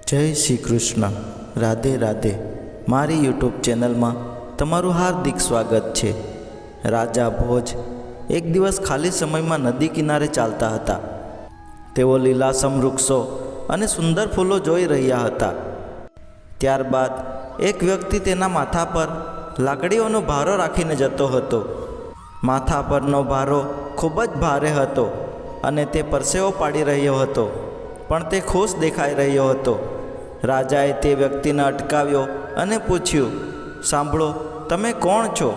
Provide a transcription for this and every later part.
જય શ્રી કૃષ્ણ. રાધે રાધે. મારી યુટ્યુબ ચેનલમાં તમારું હાર્દિક સ્વાગત છે. રાજા ભોજ એક દિવસ ખાલી સમયમાં નદી કિનારે ચાલતા હતા. તેઓ લીલાછમ વૃક્ષો અને સુંદર ફૂલો જોઈ રહ્યા હતા. ત્યારબાદ એક વ્યક્તિ તેના માથા પર લાકડીઓનો ભારો રાખીને જતો હતો. માથા પરનો ભારો ખૂબ જ ભારે હતો અને તે પરસેવો પાડી રહ્યો હતો, પણ તે ખુશ દેખાઈ રહ્યો હતો. રાજાએ તે વ્યક્તિને અટકાવ્યો અને પૂછ્યું, સાંભળો, તમે કોણ છો?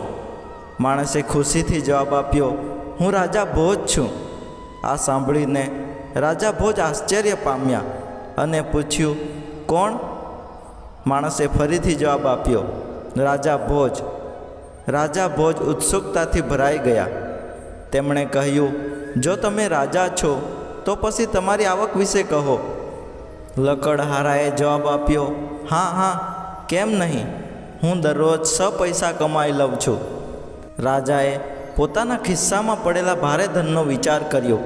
માણસે ખુશીથી જવાબ આપ્યો, હું રાજા ભોજ છું. આ સાંભળીને રાજા ભોજ આશ્ચર્ય પામ્યા અને પૂછ્યું, કોણ? માણસે ફરીથી જવાબ આપ્યો, રાજા ભોજ. રાજા ભોજ ઉત્સુકતાથી ભરાઈ ગયા. તેમણે કહ્યું, જો તમે રાજા છો તો પછી તમારી આવક વિશે કહો. લકડહારાએ જવાબ આપ્યો, હા, કેમ નહીં, હું દરરોજ 6 પૈસા કમાઈ લઉં છું. રાજાએ પોતાના ખિસ્સામાં પડેલા ભારે ધનનો વિચાર કર્યો.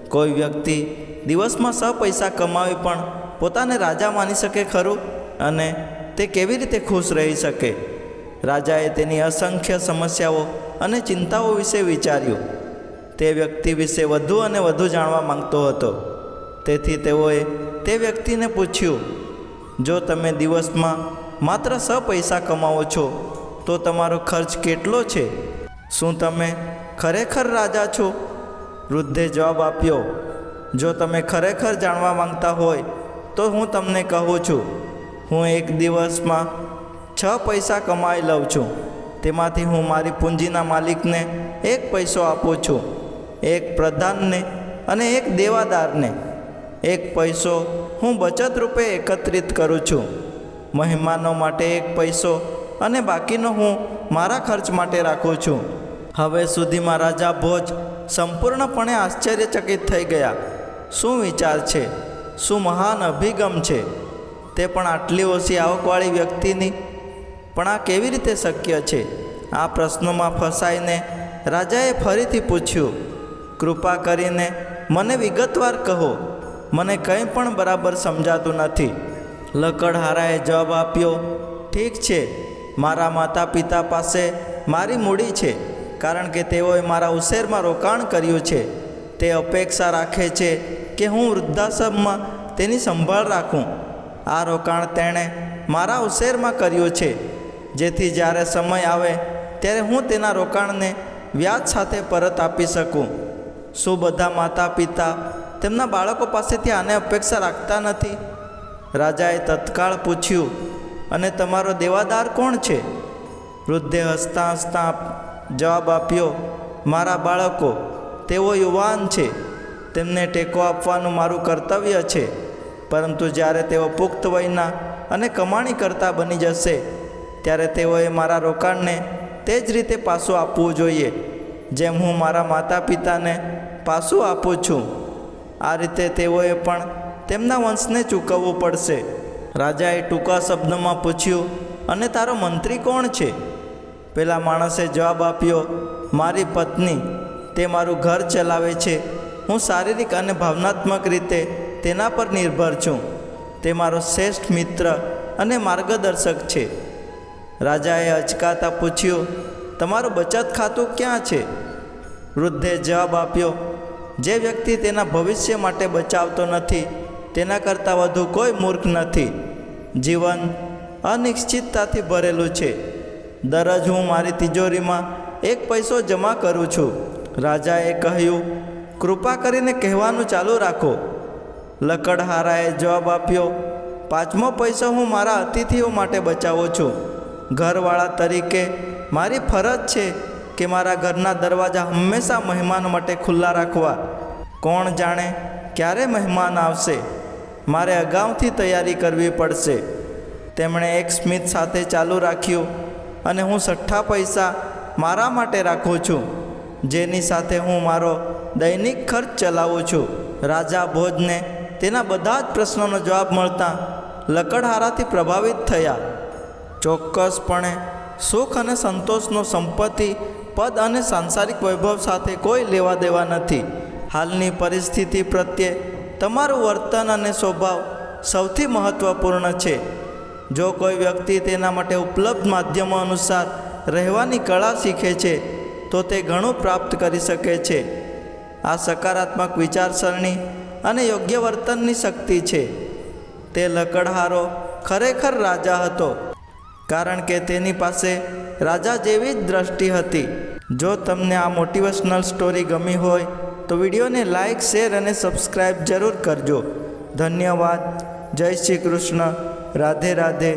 કોઈ વ્યક્તિ દિવસમાં 6 પૈસા કમાવી પણ પોતાને રાજા માની શકે ખરું? અને તે કેવી રીતે ખુશ રહી શકે? રાજાએ તેની અસંખ્ય સમસ્યાઓ અને ચિંતાઓ વિશે વિચાર્યું. તે વ્યક્તિ વિશે વધુ અને વધુ જાણવા માંગતો હતો. તેથી તેઓએ તે વ્યક્તિને પૂછ્યું, જો તમે દિવસમાં માત્ર 6 પૈસા કમાવો છો તો તમારો ખર્ચ કેટલો છે? શું તમે ખરેખર રાજા છો? વૃદ્ધે જવાબ આપ્યો, જો તમે ખરેખર જાણવા માંગતા હોય તો હું તમને કહું છું. હું એક દિવસમાં 6 પૈસા કમાઈ લઉં છું. તેમાંથી હું મારી પૂંજીના માલિકને 1 પૈસો આપું છું, 1 પ્રધાનને અને 1 દેવાદારને. 1 પૈસો હું બચત રૂપે એકત્રિત કરું છું, મહેમાનો માટે 1 પૈસો અને બાકીનો હું મારા ખર્ચ માટે રાખું છું. હવે સુધીમાં રાજા ભોજ સંપૂર્ણપણે આશ્ચર્યચકિત થઈ ગયા. શું વિચાર છે, શું મહાન અભિગમ છે! તે પણ આટલી ઓછી આવકવાળી વ્યક્તિની. પણ આ કેવી રીતે શક્ય છે? આ પ્રશ્નોમાં ફસાઈને રાજાએ ફરીથી પૂછ્યું, કૃપા કરીને મને વિગતવાર કહો, મને કંઈ પણ બરાબર સમજાતું નથી. લકડહારાએ જવાબ આપ્યો, ઠીક છે, મારા માતા પિતા પાસે મારી મૂડી છે, કારણ કે તેઓએ મારા ઉછેરમાં રોકાણ કર્યું છે. તે અપેક્ષા રાખે છે કે હું વૃદ્ધાશ્રમમાં તેની સંભાળ રાખું. આ રોકાણ તેણે મારા ઉછેરમાં કર્યું છે, જેથી જ્યારે સમય આવે ત્યારે હું તેના રોકાણને વ્યાજ સાથે પરત આપી શકું. શું બધા માતા પિતા તેમના બાળકો પાસેથી આને અપેક્ષા રાખતા નથી? રાજાએ તત્કાળ પૂછ્યું, અને તમારો દેવાદાર કોણ છે? વૃદ્ધે હસતાં હસતાં જવાબ આપ્યો, મારા બાળકો. તેઓ યુવાન છે, તેમને ટેકો આપવાનું મારું કર્તવ્ય છે. પરંતુ જ્યારે તેઓ પુખ્ત વયના અને કમાણી કરતા બની જશે ત્યારે તેઓએ મારા રોકાણને તે જ રીતે પાછું આપવું જોઈએ, જેમ હું મારા માતા પિતાને પાછું આપું છું. આ રીતે તેઓએ પણ તેમના વંશને ચૂકવવું પડશે. રાજાએ ટૂંકા શબ્દમાં પૂછ્યું, અને તારો મંત્રી કોણ છે? પેલા માણસે જવાબ આપ્યો, મારી પત્ની. તે મારું ઘર ચલાવે છે. હું શારીરિક અને ભાવનાત્મક રીતે તેના પર નિર્ભર છું. તે મારો શ્રેષ્ઠ મિત્ર અને માર્ગદર્શક છે. રાજાએ અચકાતા પૂછ્યું, તમારું બચત ખાતું ક્યાં છે? વૃદ્ધે જવાબ આપ્યો, જે વ્યક્તિ તેના ભવિષ્ય માટે બચાવતો નથી તેના કરતાં વધુ કોઈ મૂર્ખ નથી. જીવન અનિશ્ચિતતાથી ભરેલું છે. દરરોજ હું મારી તિજોરીમાં 1 પૈસો જમા કરું છું. રાજાએ કહ્યું, કૃપા કરીને કહેવાનું ચાલુ રાખો. લકડહારાએ જવાબ આપ્યો, 5મો પૈસો હું મારા અતિથિઓ માટે બચાવું છું. ઘરવાળા તરીકે મારી ફરજ છે કે મારા ઘરના દરવાજા હંમેશા મહેમાનો માટે ખુલ્લા રાખવા. કોણ જાણે ક્યારે મહેમાન આવશે? મારે અગાઉથી તૈયારી કરવી પડશે. તેમણે એક સ્મિત સાથે ચાલુ રાખ્યું, અને હું 6 પૈસા મારા માટે રાખું છું, જેની સાથે હું મારો દૈનિક ખર્ચ ચલાવું છું. રાજા ભોજને તેના બધા જ પ્રશ્નોનો જવાબ મળતા લકડહારાથી પ્રભાવિત થયા. ચોક્કસપણે સુખ અને સંતોષનો સંપત્તિ, પદ અને સાંસારિક વૈભવ સાથે કોઈ લેવા દેવા નથી. હાલની પરિસ્થિતિ પ્રત્યે તમારું વર્તન અને સ્વભાવ સૌથી મહત્ત્વપૂર્ણ છે. જો કોઈ વ્યક્તિ તેના માટે ઉપલબ્ધ માધ્યમો અનુસાર રહેવાની કળા શીખે છે તો તે ઘણું પ્રાપ્ત કરી શકે છે. આ સકારાત્મક વિચારસરણી અને યોગ્ય વર્તનની શક્તિ છે. તે લકડહારો ખરેખર રાજા હતો, કારણ કે તેની પાસે રાજા જેવી જ દ્રષ્ટિ હતી. જો તમને આ મોટિવેશનલ સ્ટોરી ગમી હોય તો વિડીયોને લાઇક, શેર અને સબસ્ક્રાઈબ જરૂર કરજો. ધન્યવાદ. જય શ્રી કૃષ્ણ. રાધે રાધે.